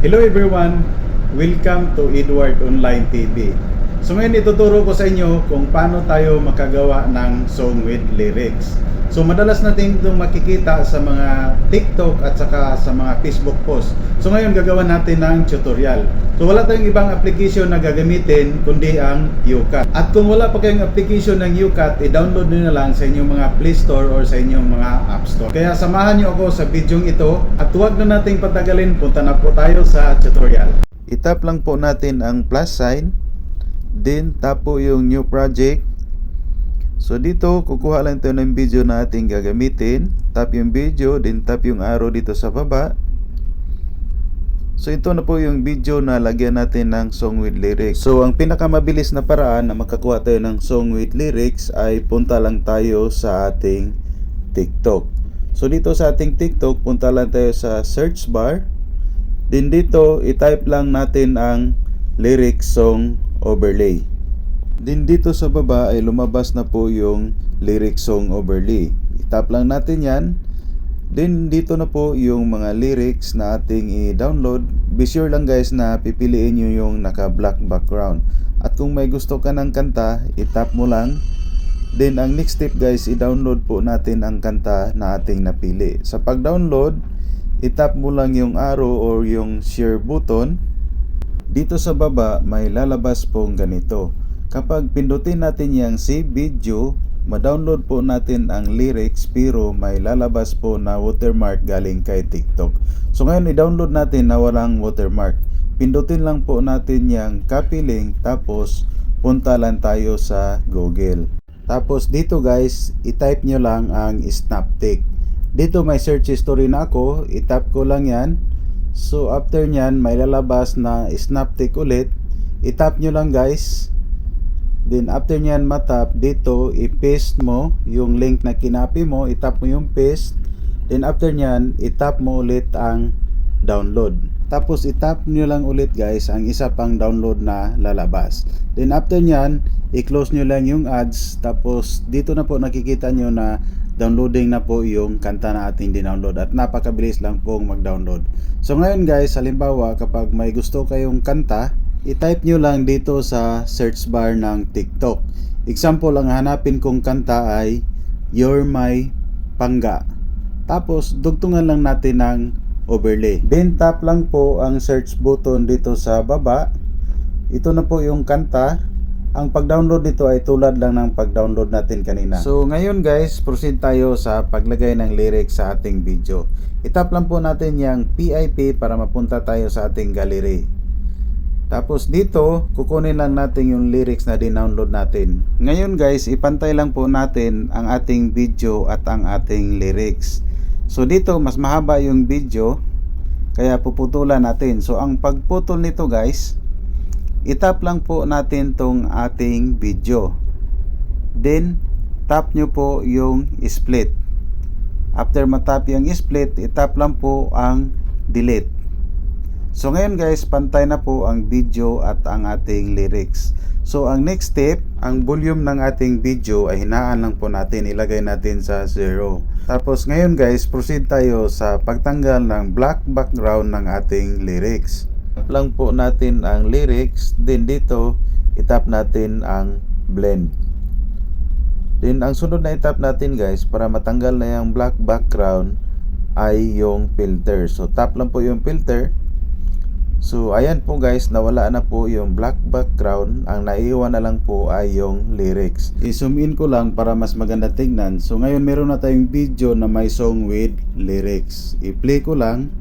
Hello everyone! Welcome to Edward Online TV. So ngayon ituturo ko sa inyo kung paano tayo makagawa ng song with lyrics. So madalas natin itong makikita sa mga TikTok at saka sa mga Facebook post. So ngayon gagawa natin ng tutorial. So wala tayong ibang application na gagamitin kundi ang YouCut. At kung wala pa kayong application ng YouCut, i-download nyo na lang sa inyong mga Play Store or sa inyong mga App Store. Kaya samahan nyo ako sa videong ito at huwag na nating patagalin, punta na po tayo sa tutorial. I-tap lang po natin ang plus sign, then tap po yung new project. So dito kukuha lang tayo ng video na ating gagamitin. Tap yung video, then tap yung arrow dito sa baba. So ito na po yung video na lagyan natin ng song with lyrics. So ang pinakamabilis na paraan na makakuha tayo ng song with lyrics ay punta lang tayo sa ating TikTok. So dito sa ating TikTok, punta lang tayo sa search bar. Then dito, i-type lang natin ang lyrics song overlay. Then dito sa baba ay lumabas na po yung lyrics song overlay. I-tap lang natin yan. Then dito na po yung mga lyrics na ating i-download. Be sure lang guys na pipiliin nyo yung naka-black background. At kung may gusto ka ng kanta, i-tap mo lang. Then ang next step guys, i-download po natin ang kanta na ating napili. Sa pag-download, i-tap mo lang yung arrow or yung share button. Dito sa baba may lalabas pong ganito. Kapag pindutin natin yung save video, ma-download po natin ang lyrics pero may lalabas po na watermark galing kay TikTok. So ngayon i-download natin na walang watermark. Pindutin lang po natin yung copy link, tapos punta lang tayo sa Google. Tapos dito guys, i-type nyo lang ang Snaptik. Dito may search history na ako, i-tap ko lang yan. So after nyan may lalabas na Snaptik ulit, i-tap nyo lang guys. Then after nyan matap, dito i-paste mo yung link na kinapi mo, i-tap mo yung paste. Then after nyan, i-tap mo ulit ang download. Tapos i-tap nyo lang ulit guys ang isa pang download na lalabas. Then after nyan, i-close nyo lang yung ads. Tapos dito na po nakikita nyo na downloading na po yung kanta na ating dinownload at napakabilis lang pong mag-download. So ngayon guys, halimbawa kapag may gusto kayong kanta, i-type nyo lang dito sa search bar ng TikTok. Example, ang hanapin kong kanta ay You're My Pangga. Tapos dugtungan lang natin ng overlay. Then tap lang po ang search button dito sa baba. Ito na po yung kanta. Ang pag-download nito ay tulad lang ng pag-download natin kanina. So ngayon guys, proceed tayo sa paglagay ng lyrics sa ating video. I-tap lang po natin yung PIP para mapunta tayo sa ating gallery. Tapos dito, kukunin lang natin yung lyrics na dinownload natin. Ngayon guys, ipantay lang po natin ang ating video at ang ating lyrics. So dito, mas mahaba yung video, kaya puputulan natin. So ang pagputol nito guys, i-tap lang po natin tong ating video. Then, tap nyo po yung split. After matap yung split, i-tap lang po ang delete. So ngayon guys, pantay na po ang video at ang ating lyrics. So ang next step, ang volume ng ating video ay hinaan lang po natin, ilagay natin sa 0. Tapos ngayon guys, proceed tayo sa pagtanggal ng black background ng ating lyrics. Tap lang po natin ang lyrics, then dito itap natin ang blend. Then ang sunod na itap natin guys, para matanggal na yung black background, ay yung filter. So tap lang po yung filter. So ayan po guys, nawala na po yung black background. Ang naiiwan na lang po ay yung lyrics. I-zoom in ko lang para mas maganda tingnan. So ngayon meron na tayong video na may song with lyrics. I-play ko lang.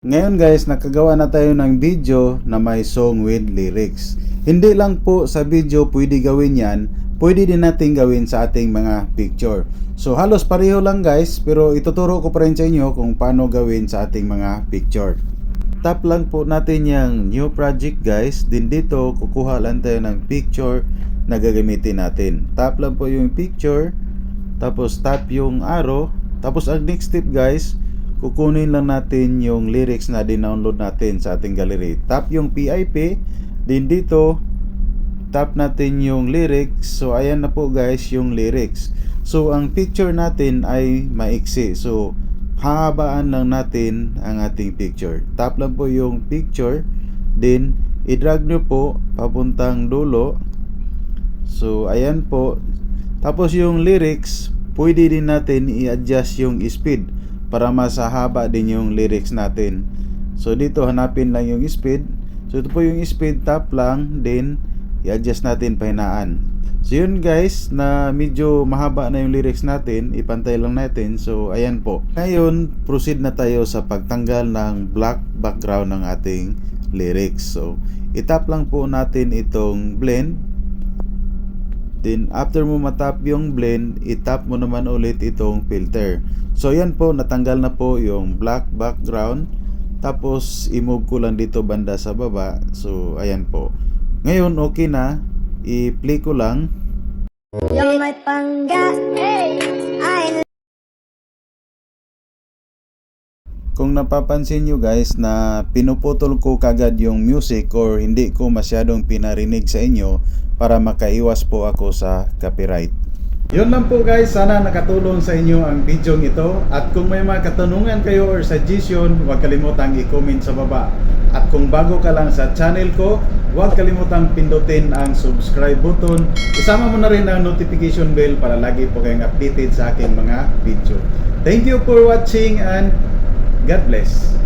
Ngayon guys, nakagawa na tayo ng video na may song with lyrics. Hindi lang po sa video pwede gawin yan, pwede din natin gawin sa ating mga picture. So halos pareho lang guys, pero ituturo ko pa rin sa inyo kung paano gawin sa ating mga picture. Tap lang po natin yung new project guys, din dito kukuha lang tayo ng picture na gagamitin natin. Tap lang po yung picture, tapos tap yung arrow, tapos ang next step guys, kukunin lang natin yung lyrics na dinownload natin sa ating gallery. Tap yung PIP, din dito tap natin yung lyrics. So ayan na po guys yung lyrics. So ang picture natin ay maiksi. So hahabaan lang natin ang ating picture. Tap lang po yung picture, then i-drag nyo po papuntang dulo. So ayan po. Tapos yung lyrics, pwede din natin i-adjust yung speed para mas haba din yung lyrics natin. So dito hanapin lang yung speed. So ito po yung speed, tap lang, then i-adjust natin pahinaan. So yun guys, na medyo mahaba na yung lyrics natin, ipantay lang natin. So ayan po. Ngayon, proceed na tayo sa pagtanggal ng black background ng ating lyrics. So itap lang po natin itong blend. Then after mo matap yung blend, itap mo naman ulit itong filter. So ayan po, natanggal na po yung black background. Tapos i-move ko lang dito banda sa baba. So ayan po. Ngayon okay na, i-play ko lang. You're my pangga, I Kung napapansin nyo guys na pinuputol ko kagad yung music or hindi ko masyadong pinarinig sa inyo para makaiwas po ako sa copyright. Yun lang po guys, sana nakatulong sa inyo ang video ito. At kung may mga katanungan kayo or suggestion, huwag kalimutang i-comment sa baba. At kung bago ka lang sa channel ko, huwag kalimutang pindutin ang subscribe button. Isama mo na rin ang notification bell para lagi po kayong updated sa aking mga video. Thank you for watching and God bless.